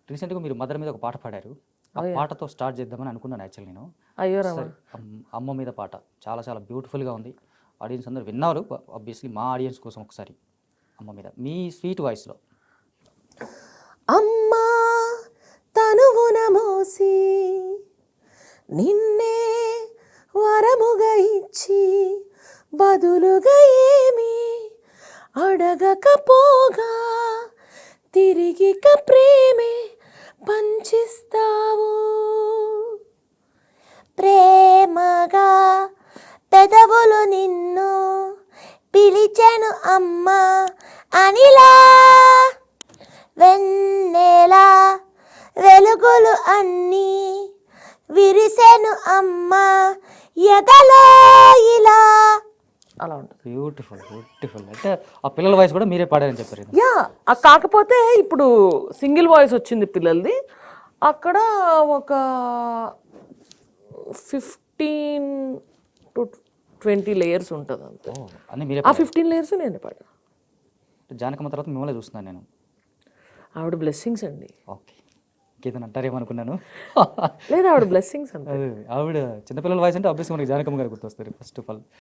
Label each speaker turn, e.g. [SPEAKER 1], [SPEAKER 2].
[SPEAKER 1] రీసెంట్‌గా మీరు 'మదర్' మీద ఒక పాట పాడారు. ఆ పాటతో స్టార్ట్ చేద్దామని అనుకున్నాను యాక్చువల్లీ నేను.
[SPEAKER 2] అయ్యో రామ!
[SPEAKER 1] సరే అమ్మ మీద పాట చాలా చాలా బ్యూటిఫుల్‌గా ఉంది. ఆడియన్స్ అందరూ విన్నారు. ఆబ్వియస్లీ మా ఆడియన్స్ కోసం ఒకసారి అమ్మ మీద మీ స్వీట్ వాయిస్‌లో.
[SPEAKER 2] అమ్మా తనువున మోసి నిన్నే వరముగా ఇచ్చి బదులుగా ఏమి అడగకపోగా తిరిగిక ప్రేమే పంచిస్తావు. ప్రేమగా పెదవులు నిన్ను పిలిచెను అమ్మా అనిలా, వెన్నెలా వెలుగులు అన్నీ విరిసెను అమ్మా ఎదలో ఇలా. అలా ఉంటుంది.
[SPEAKER 1] బ్యూటిఫుల్ అంటే ఆ పిల్లల వాయిస్ కూడా మీరే పాడారని చెప్పారు ఇది.
[SPEAKER 2] యా, కాకపోతే ఇప్పుడు సింగిల్ వాయిస్ వచ్చింది పిల్లలది. అక్కడ ఒక 15 to 20 లేయర్స్ ఉంటుంది అంతే.
[SPEAKER 1] అన్నీ మీరే
[SPEAKER 2] ఆ 15 లేయర్స్ నేనే పాడా.
[SPEAKER 1] జానకమ్మ తర్వాత మిమ్మల్ని చూస్తున్నాను నేను.
[SPEAKER 2] ఆవిడ బ్లెస్సింగ్స్ అండి.
[SPEAKER 1] ఓకే, ఇంకేదైనా అంటారేమో అనుకున్నాను.
[SPEAKER 2] లేదా ఆవిడ బ్లెస్సింగ్స్ అండి.
[SPEAKER 1] ఆవిడ చిన్నపిల్లల వాయిస్ అంటే ఆబ్వియస్లీ మనకి జానకమ్మ గారు గుర్తొస్తారు ఫస్ట్ ఆఫ్ ఆల్.